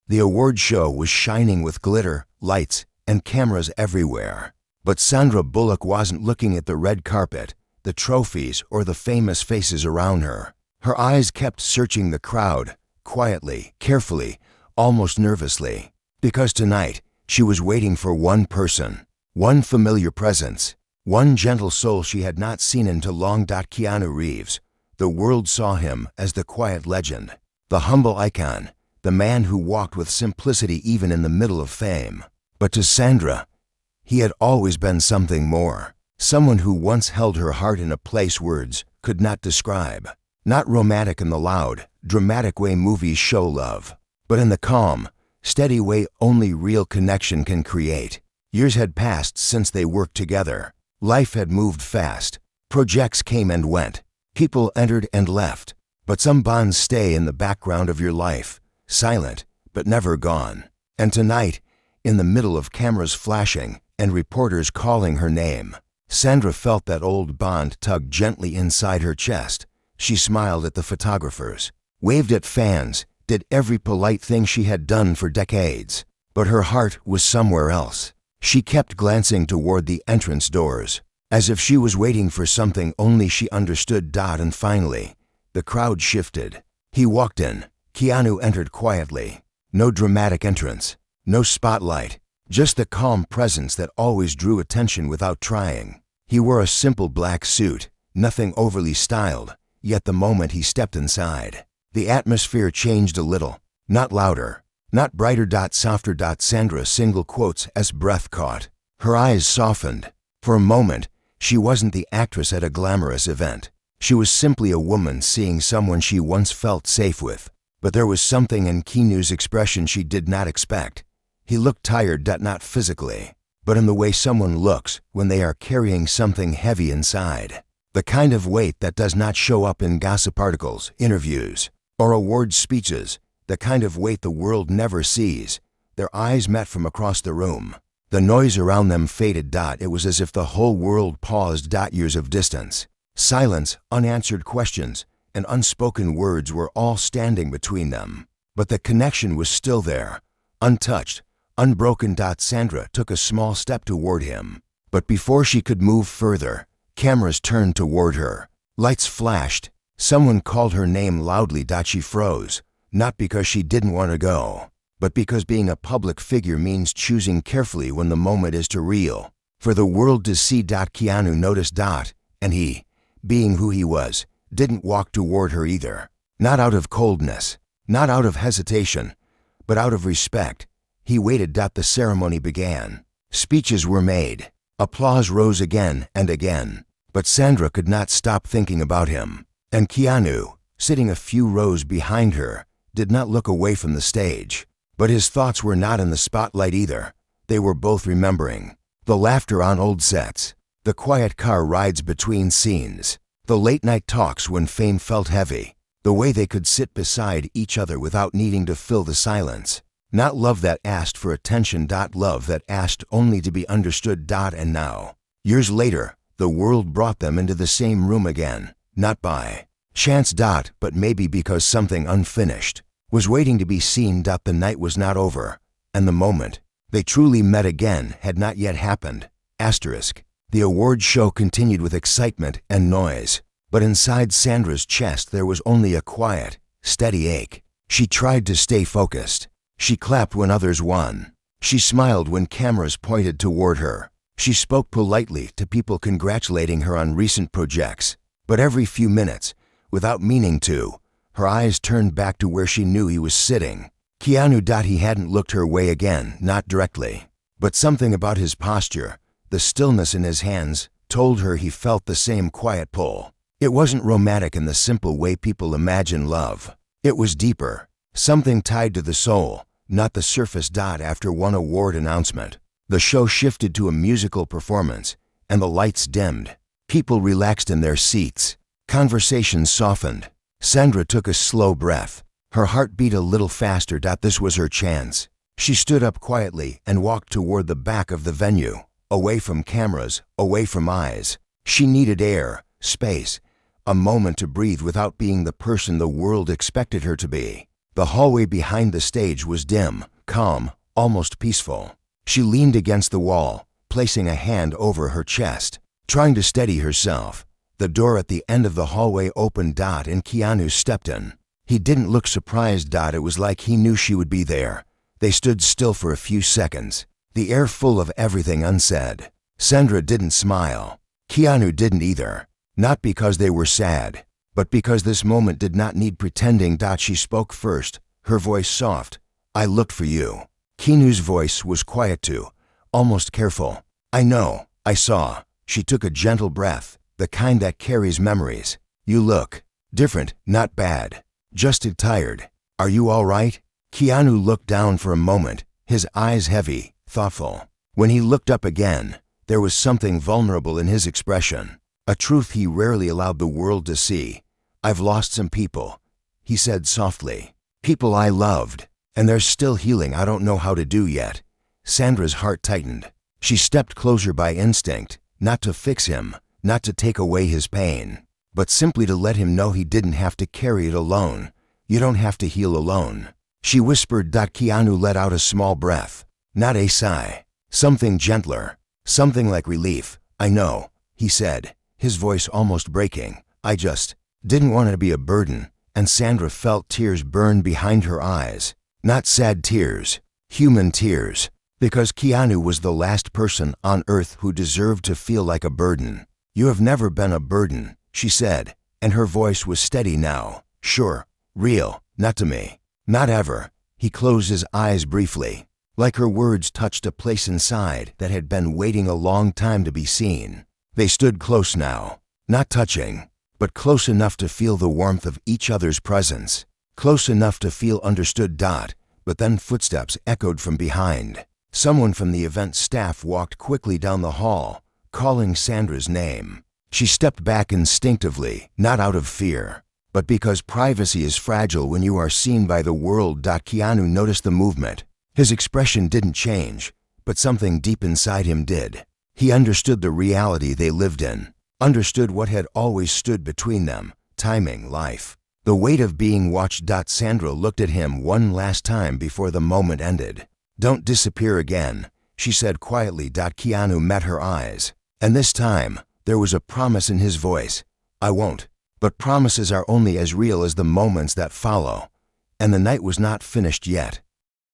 The award show was shining with glitter, lights, and cameras everywhere. But Sandra Bullock wasn't looking at the red carpet, the trophies, or the famous faces around her. Her eyes kept searching the crowd, quietly, carefully, almost nervously. Because tonight, she was waiting for one person, one familiar presence, one gentle soul she had not seen in too long. KeanuReeves. The world saw him as the quiet legend, the humble icon, the man who walked with simplicity even in the middle of fame. But to Sandra, he had always been something more. Someone who once held her heart in a place words could not describe. Not romantic in the loud, dramatic way movies show love, but in the calm, steady way only real connection can create. Years had passed since they worked together. Life had moved fast. Projects came and went. People entered and left. But some bonds stay in the background of your life, silent, but never gone. And tonight, in the middle of cameras flashing and reporters calling her name, Sandra felt that old bond tug gently inside her chest. She smiled at the photographers, waved at fans, did every polite thing she had done for decades. But her heart was somewhere else. She kept glancing toward the entrance doors, as if she was waiting for something only she understood. And finally, the crowd shifted. He walked in. Keanu entered quietly. No dramatic entrance, no spotlight, just the calm presence that always drew attention without trying. He wore a simple black suit, nothing overly styled, yet the moment he stepped inside, the atmosphere changed a little. Not louder, not brighter, softer. Sandra single quotes as breath caught. Her eyes softened. For a moment, she wasn't the actress at a glamorous event. She was simply a woman seeing someone she once felt safe with. But there was something in Keanu's expression she did not expect. He looked tired, not physically, but in the way someone looks when they are carrying something heavy inside. The kind of weight that does not show up in gossip articles, interviews, or award speeches. The kind of weight the world never sees. Their eyes met from across the room. The noise around them faded. It was as if the whole world paused. Years of distance, silence, unanswered questions, and unspoken words were all standing between them. But the connection was still there, untouched, unbroken. Sandra took a small step toward him. But before she could move further, cameras turned toward her. Lights flashed. Someone called her name loudly. She froze, not because she didn't want to go, but because being a public figure means choosing carefully when the moment is too real for the world to see. Keanu noticed. And he, being who he was, didn't walk toward her either. Not out of coldness, not out of hesitation, but out of respect. He waited. The ceremony began. Speeches were made. Applause rose again and again. But Sandra could not stop thinking about him. And Keanu, sitting a few rows behind her, did not look away from the stage. But his thoughts were not in the spotlight either. They were both remembering. The laughter on old sets, the quiet car rides between scenes, the late-night talks when fame felt heavy, the way they could sit beside each other without needing to fill the silence. Not love that asked for attention. Love that asked only to be understood. And now, years later, the world brought them into the same room again, not by chance. But maybe because something unfinished was waiting to be seen. The night was not over, and the moment they truly met again had not yet happened. The award show continued with excitement and noise, but inside Sandra's chest there was only a quiet, steady ache. She tried to stay focused. She clapped when others won. She smiled when cameras pointed toward her. She spoke politely to people congratulating her on recent projects. But every few minutes, without meaning to, her eyes turned back to where she knew he was sitting. Keanu. He hadn't looked her way again, not directly. But something about his posture, the stillness in his hands, told her he felt the same quiet pull. It wasn't romantic in the simple way people imagine love. It was deeper, something tied to the soul, not the surface. After one award announcement, the show shifted to a musical performance, and the lights dimmed. People relaxed in their seats. Conversations softened. Sandra took a slow breath. Her heart beat a little faster. This was her chance. She stood up quietly and walked toward the back of the venue, away from cameras, away from eyes. She needed air, space, a moment to breathe without being the person the world expected her to be. The hallway behind the stage was dim, calm, almost peaceful. She leaned against the wall, placing a hand over her chest, trying to steady herself. The door at the end of the hallway opened. And Keanu stepped in. He didn't look surprised. It was like he knew she would be there. They stood still for a few seconds, the air full of everything unsaid. Sandra didn't smile. Keanu didn't either. Not because they were sad, but because this moment did not need pretending. She spoke first, her voice soft. "I looked for you." Keanu's voice was quiet too, almost careful. "I know, I saw." She took a gentle breath, the kind that carries memories. "You look different, not bad. Just tired. Are you all right?" Keanu looked down for a moment, his eyes heavy, thoughtful. When he looked up again, there was something vulnerable in his expression, a truth he rarely allowed the world to see. "I've lost some people," he said softly. "People I loved. And there's still healing I don't know how to do yet." Sandra's heart tightened. She stepped closer by instinct, not to fix him, not to take away his pain, but simply to let him know he didn't have to carry it alone. "You don't have to heal alone," she whispered. Keanu let out a small breath, not a sigh, something gentler, something like relief. "I know," he said, his voice almost breaking. "I just didn't want to be a burden." And Sandra felt tears burn behind her eyes. Not sad tears, human tears, because Keanu was the last person on earth who deserved to feel like a burden. "You have never been a burden," she said, and her voice was steady now. "Sure, real, not to me. Not ever." He closed his eyes briefly, like her words touched a place inside that had been waiting a long time to be seen. They stood close now, not touching, but close enough to feel the warmth of each other's presence, close enough to feel understood. But then footsteps echoed from behind. Someone from the event staff walked quickly down the hall, calling Sandra's name. She stepped back instinctively, not out of fear, but because privacy is fragile when you are seen by the world. Keanu noticed the movement. His expression didn't change, but something deep inside him did. He understood the reality they lived in, understood what had always stood between them: timing, life, the weight of being watched. Sandra looked at him one last time before the moment ended. "Don't disappear again," she said quietly. Keanu met her eyes, and this time there was a promise in his voice. "I won't." But promises are only as real as the moments that follow, and the night was not finished yet.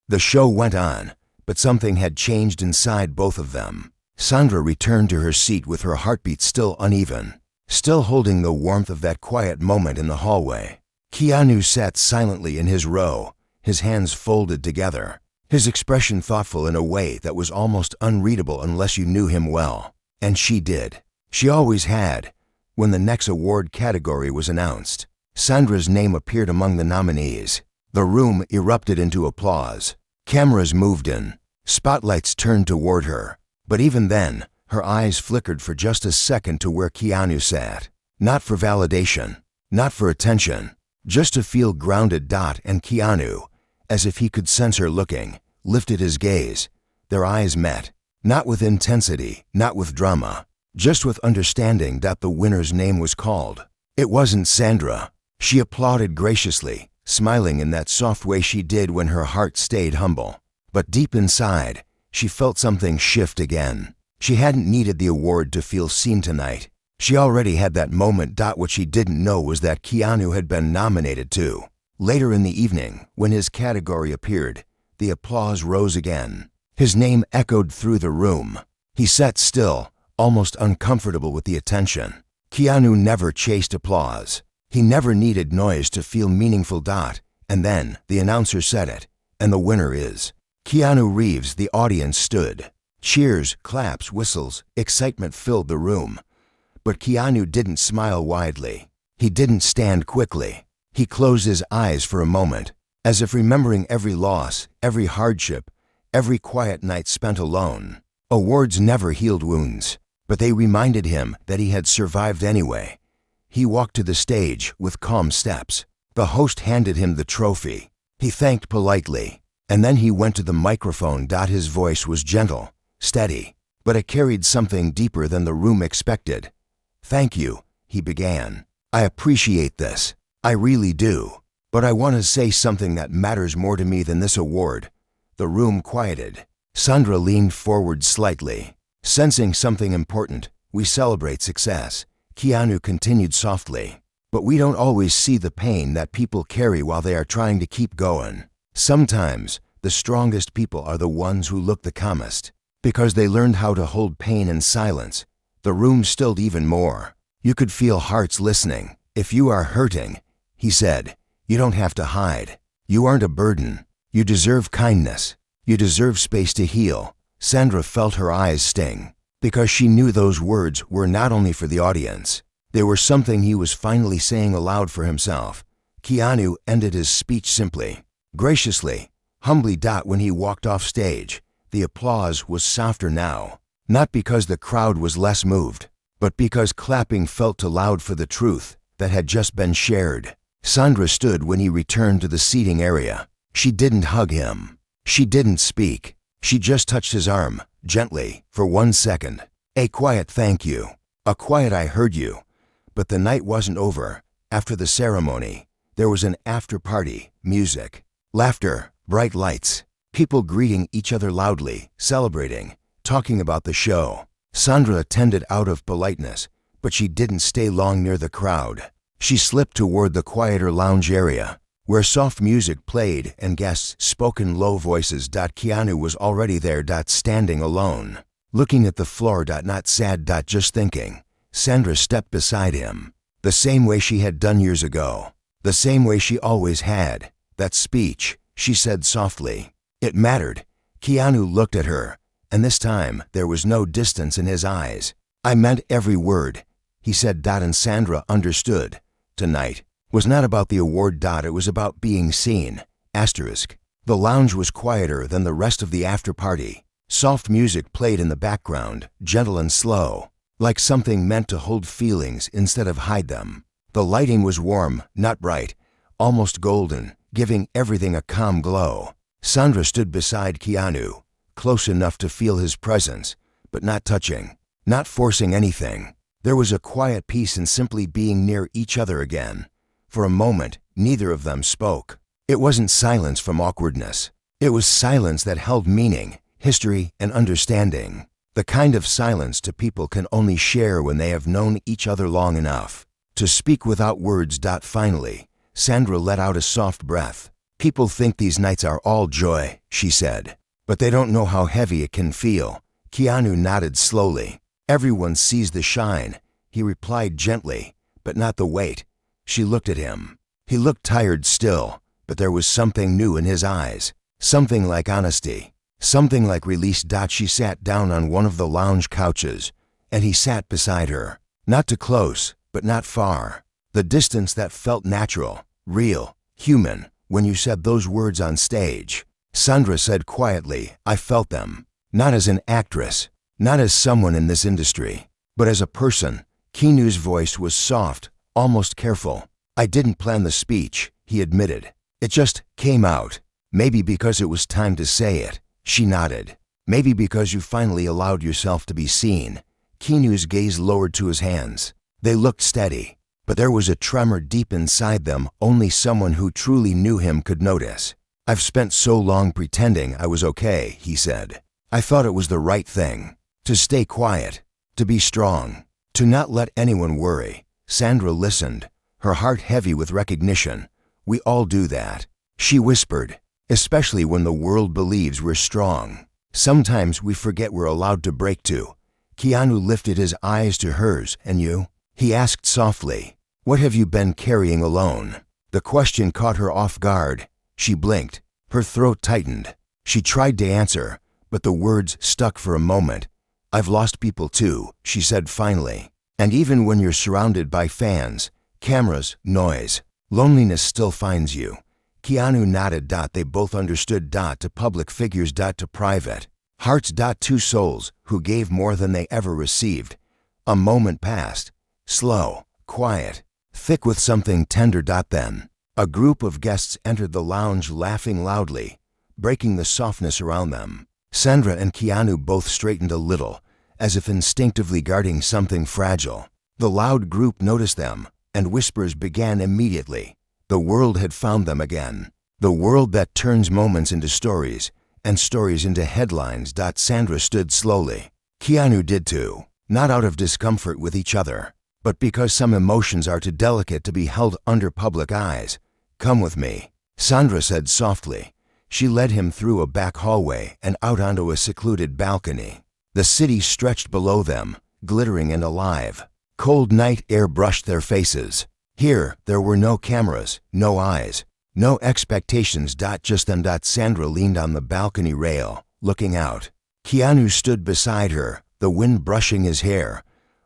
The show went on, but something had changed inside both of them. Sandra returned to her seat with her heartbeat still uneven, still holding the warmth of that quiet moment in the hallway. Keanu sat silently in his row, his hands folded together, his expression thoughtful in a way that was almost unreadable unless you knew him well. And she did. She always had. When the next award category was announced, Sandra's name appeared among the nominees. The room erupted into applause. Cameras moved in. Spotlights turned toward her. But even then, her eyes flickered for just a second to where Keanu sat. Not for validation, not for attention, just to feel grounded. And Keanu, as if he could sense her looking, lifted his gaze. Their eyes met, not with intensity, not with drama, just with understanding. The winner's name was called. It wasn't Sandra. She applauded graciously, smiling in that soft way she did when her heart stayed humble. But deep inside, she felt something shift again. She hadn't needed the award to feel seen tonight. She already had that moment. What she didn't know was that Keanu had been nominated too. Later in the evening, when his category appeared, the applause rose again. His name echoed through the room. He sat still, almost uncomfortable with the attention. Keanu never chased applause. He never needed noise to feel meaningful. And then the announcer said it, and the winner is KeanuReeves. The audience stood. Cheers, claps, whistles, excitement filled the room. But Keanu didn't smile widely. He didn't stand quickly. He closed his eyes for a moment, as if remembering every loss, every hardship, every quiet night spent alone. Awards never healed wounds, but they reminded him that he had survived anyway. He walked to the stage with calm steps. The host handed him the trophy. He thanked politely, and then he went to the microphone. His voice was gentle, steady, but it carried something deeper than the room expected. "Thank you," he began. "I appreciate this. I really do. But I want to say something that matters more to me than this award." The room quieted. Sandra leaned forward slightly. "Sensing something important, we celebrate success," Keanu continued softly. "But we don't always see the pain that people carry while they are trying to keep going. Sometimes, the strongest people are the ones who look the calmest, because they learned how to hold pain in silence." The room stilled even more. You could feel hearts listening. "If you are hurting," he said, "you don't have to hide. You aren't a burden. You deserve kindness. You deserve space to heal." Sandra felt her eyes sting, because she knew those words were not only for the audience. They were something he was finally saying aloud for himself. Keanu ended his speech simply, graciously, humbly. When he walked off stage, the applause was softer now, not because the crowd was less moved, but because clapping felt too loud for the truth that had just been shared. Sandra stood when he returned to the seating area. She didn't hug him. She didn't speak. She just touched his arm, gently, for 1 second. A quiet "thank you." A quiet "I heard you." But the night wasn't over. After the ceremony, there was an after-party, music, laughter, bright lights, people greeting each other loudly, celebrating, talking about the show. Sandra attended out of politeness, but she didn't stay long near the crowd. She slipped toward the quieter lounge area, where soft music played and guests spoke in low voices. Keanu was already there, standing alone, looking at the floor. Not sad, just thinking. Sandra stepped beside him, the same way she had done years ago, the same way she always had. "That speech," she said softly. "It mattered." Keanu looked at her, and this time there was no distance in his eyes. "I meant every word," he said. And Sandra understood. Tonight was not about the award. It was about being seen. The lounge was quieter than the rest of the after-party. Soft music played in the background, gentle and slow, like something meant to hold feelings instead of hide them. The lighting was warm, not bright, almost golden, giving everything a calm glow. Sandra stood beside Keanu, close enough to feel his presence, but not touching, not forcing anything. There was a quiet peace in simply being near each other again. For a moment, neither of them spoke. It wasn't silence from awkwardness. It was silence that held meaning, history, and understanding. The kind of silence two people can only share when they have known each other long enough to speak without words. Finally, Sandra let out a soft breath. "People think these nights are all joy," she said, "but they don't know how heavy it can feel." Keanu nodded slowly. "Everyone sees the shine," he replied gently, "but not the weight." She looked at him. He looked tired still, but there was something new in his eyes, something like honesty, something like release. She sat down on one of the lounge couches, and he sat beside her, not too close, but not far. The distance that felt natural, real, human. "When you said those words on stage," Sandra said quietly, "I felt them. Not as an actress, not as someone in this industry, but as a person." Keanu's voice was soft, almost careful. "I didn't plan the speech," he admitted. "It just came out. Maybe because it was time to say it." She nodded. "Maybe because you finally allowed yourself to be seen." Keanu's gaze lowered to his hands. They looked steady, but there was a tremor deep inside them only someone who truly knew him could notice. "I've spent so long pretending I was okay," he said. "I thought it was the right thing. To stay quiet, to be strong, to not let anyone worry." Sandra listened, her heart heavy with recognition. "We all do that," she whispered, "especially when the world believes we're strong. Sometimes we forget we're allowed to break too." Keanu lifted his eyes to hers. "And you?" he asked softly. "What have you been carrying alone?" The question caught her off guard. She blinked. Her throat tightened. She tried to answer, but the words stuck for a moment. "I've lost people too," she said finally. "And even when you're surrounded by fans, cameras, noise, loneliness still finds you." Keanu nodded. They both understood. To public figures, to private hearts. Two souls who gave more than they ever received. A moment passed, slow, quiet, thick with something tender. Then a group of guests entered the lounge, laughing loudly, breaking the softness around them. Sandra and Keanu both straightened a little, as if instinctively guarding something fragile. The loud group noticed them, and whispers began immediately. The world had found them again. The world that turns moments into stories, and stories into headlines. Sandra stood slowly. Keanu did too, not out of discomfort with each other, but because some emotions are too delicate to be held under public eyes. "Come with me," Sandra said softly. She led him through a back hallway and out onto a secluded balcony. The city stretched below them, glittering and alive. Cold night air brushed their faces. Here, there were no cameras, no eyes, no expectations. Just then, Sandra leaned on the balcony rail, looking out. Keanu stood beside her, the wind brushing his hair.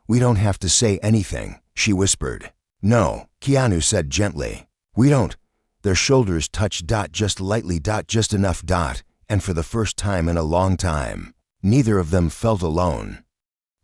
"We don't have to say anything," she whispered. "No," Keanu said gently. "We don't." Their shoulders touched. Just lightly. Just enough. And for the first time in a long time, neither of them felt alone.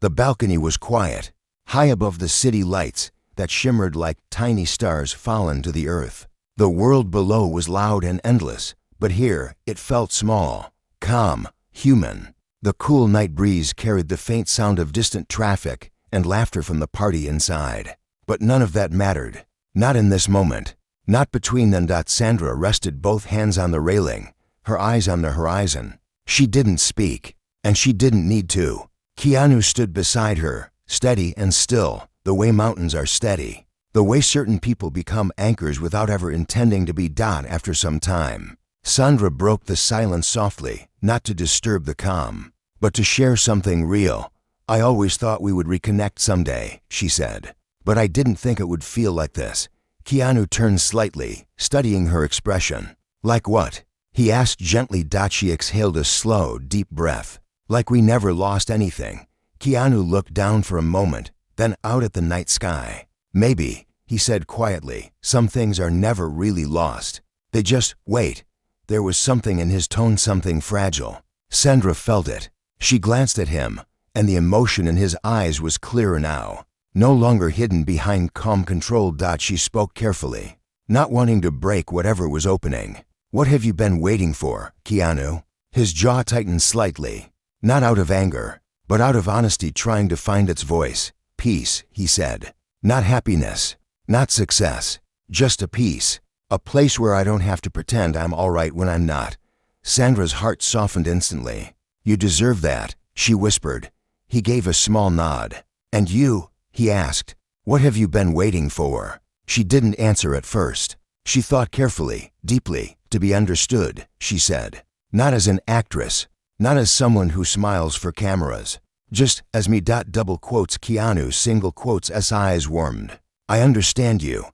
The balcony was quiet, high above the city lights that shimmered like tiny stars fallen to the earth. The world below was loud and endless, but here it felt small, calm, human. The cool night breeze carried the faint sound of distant traffic and laughter from the party inside. But none of that mattered. Not in this moment. Not between them. Sandra rested both hands on the railing, her eyes on the horizon. She didn't speak, and she didn't need to. Keanu stood beside her, steady and still, the way mountains are steady, the way certain people become anchors without ever intending to be. After some time, Sandra broke the silence softly, not to disturb the calm, but to share something real. "I always thought we would reconnect someday," she said, "but I didn't think it would feel like this." Keanu turned slightly, studying her expression. "Like what?" he asked gently. She exhaled a slow, deep breath. "Like we never lost anything." Keanu looked down for a moment, then out at the night sky. "Maybe," he said quietly, "some things are never really lost. They just wait." There was something in his tone, something fragile. Sandra felt it. She glanced at him, and the emotion in his eyes was clearer now, no longer hidden behind calm control. She spoke carefully, not wanting to break whatever was opening. "What have you been waiting for, Keanu?" His jaw tightened slightly, not out of anger, but out of honesty trying to find its voice. "Peace," he said. "Not happiness, not success, just a peace. A place where I don't have to pretend I'm all right when I'm not." Sandra's heart softened instantly. "You deserve that," she whispered. He gave a small nod. "And you?" he asked. "What have you been waiting for?" She didn't answer at first. She thought carefully, deeply. "To be understood," she said. "Not as an actress, not as someone who smiles for cameras. Just as me." Double quotes Keanu, single quotes. S eyes warmed. "I understand you,"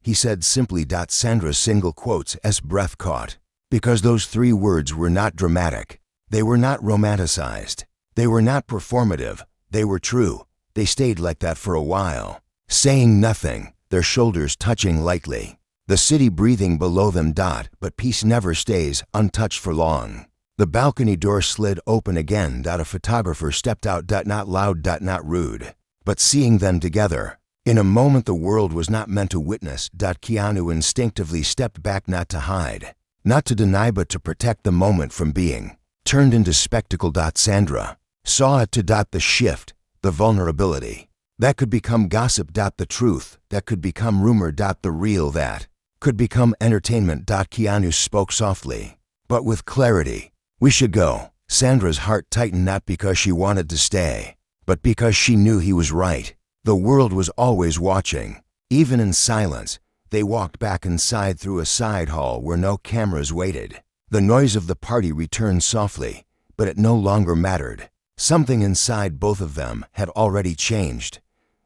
he said simply. Sandra, single quotes. S breath caught. Because those three words were not dramatic. They were not romanticized. They were not performative. They were true. They stayed like that for a while, saying nothing, their shoulders touching lightly. The city breathing below them. But peace never stays untouched for long. The balcony door slid open again. A photographer stepped out. Not loud, not rude, but seeing them together. In a moment the world was not meant to witness. Keanu instinctively stepped back, not to hide, not to deny, but to protect the moment from being turned into spectacle. Sandra saw it too. The shift, the vulnerability. That could become gossip. The truth, that could become rumor. The real, that could become entertainment. Keanu spoke softly, but with clarity. "We should go." Sandra's heart tightened, not because she wanted to stay, but because she knew he was right. The world was always watching, even in silence. They walked back inside through a side hall where no cameras waited. The noise of the party returned softly, but it no longer mattered. Something inside both of them had already changed.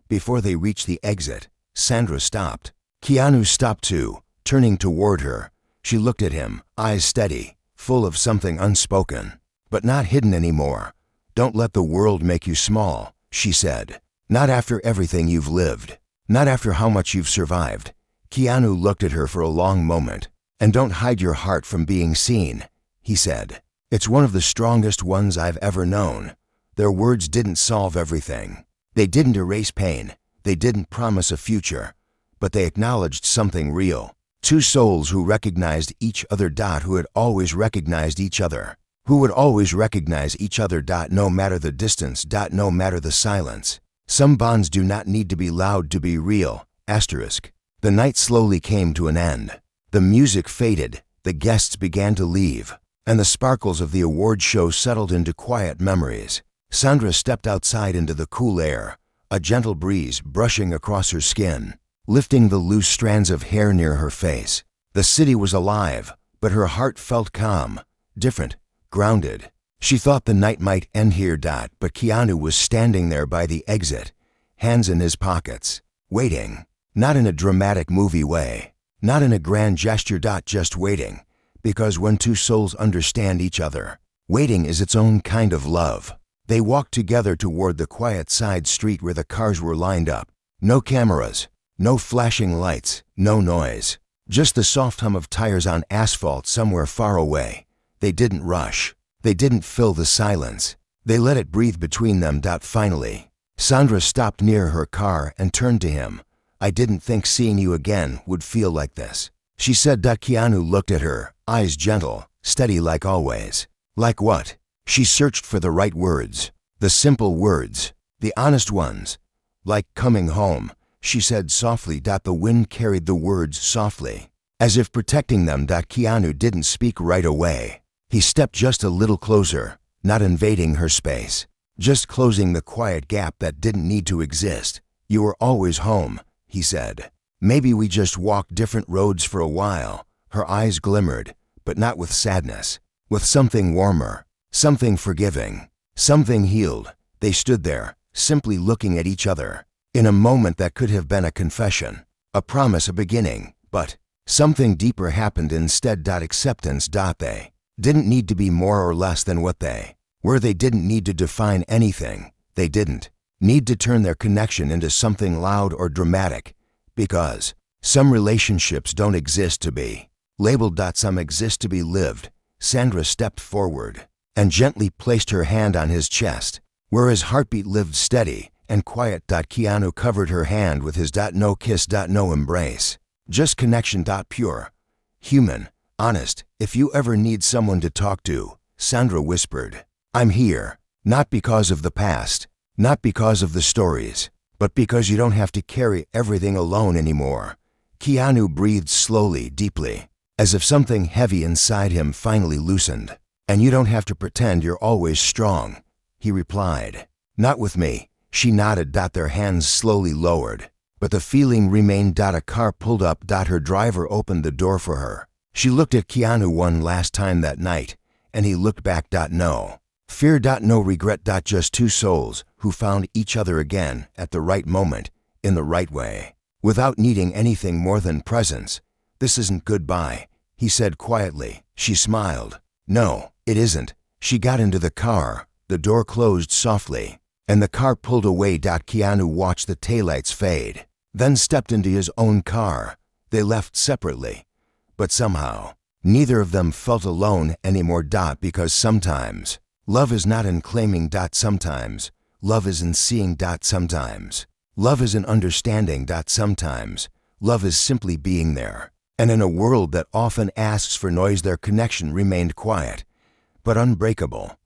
Before they reached the exit, Sandra stopped. Keanu stopped too, turning toward her. She looked at him, eyes steady, full of something unspoken, but not hidden anymore. "Don't let the world make you small," she said. "Not after everything you've lived. Not after how much you've survived." Keanu looked at her for a long moment. "And don't hide your heart from being seen," he said. "It's one of the strongest ones I've ever known." Their words didn't solve everything. They didn't erase pain. They didn't promise a future. But they acknowledged something real. Two souls who recognized each other. Who had always recognized each other. Who would always recognize each other. No matter the distance. No matter the silence. Some bonds do not need to be loud to be real. Asterisk. The night slowly came to an end. The music faded, the guests began to leave, and the sparkles of the award show settled into quiet memories. Sandra stepped outside into the cool air, a gentle breeze brushing across her skin, lifting the loose strands of hair near her face. The city was alive, but her heart felt calm, different, grounded. She thought the night might end here, but Keanu was standing there by the exit, hands in his pockets, waiting. Not in a dramatic movie way, not in a grand gesture, just waiting. Because when two souls understand each other, waiting is its own kind of love. They walked together toward the quiet side street where the cars were lined up. No cameras, no flashing lights, no noise. Just the soft hum of tires on asphalt somewhere far away. They didn't rush. They didn't fill the silence. They let it breathe between them. Finally, Sandra stopped near her car and turned to him. "I didn't think seeing you again would feel like this," she said. Keanu looked at her, eyes gentle, steady like always. Like what? She searched for the right words, the simple words, the honest ones. "Like coming home," she said softly. The wind carried the words softly, as if protecting them. Keanu didn't speak right away. He stepped just a little closer, not invading her space, just closing the quiet gap that didn't need to exist. "You were always home," he said. "Maybe we just walked different roads for a while." Her eyes glimmered, but not with sadness, with something warmer, something forgiving, something healed. They stood there, simply looking at each other, in a moment that could have been a confession, a promise, a beginning. But something deeper happened instead. Acceptance. They didn't need to be more or less than what they were. They didn't need to define anything. They didn't need to turn their connection into something loud or dramatic, because some relationships don't exist to be labeled. Some exist to be lived. Sandra stepped forward and gently placed her hand on his chest, where his heartbeat lived steady and quiet. Keanu covered her hand with his. No kiss, no embrace, just connection. Pure, human, honest. "If you ever need someone to talk to," Sandra whispered, "I'm here. Not because of the past, not because of the stories, but because you don't have to carry everything alone anymore." Keanu breathed slowly, deeply, as if something heavy inside him finally loosened. "And you don't have to pretend you're always strong," he replied. "Not with me." She nodded. Their hands slowly lowered, but the feeling remained. A car pulled up. Her driver opened the door for her. She looked at Keanu one last time that night, and he looked back. No fear, no regret. Just two souls who found each other again at the right moment, in the right way, without needing anything more than presence. "This isn't goodbye," he said quietly. She smiled. "No, it isn't." She got into the car, the door closed softly, and the car pulled away. Keanu watched the taillights fade, then stepped into his own car. They left separately, but somehow, neither of them felt alone anymore. Because sometimes, love is not in claiming. Sometimes, love is in seeing. Sometimes, love is in understanding. Sometimes, love is simply being there. And in a world that often asks for noise, their connection remained quiet, but unbreakable.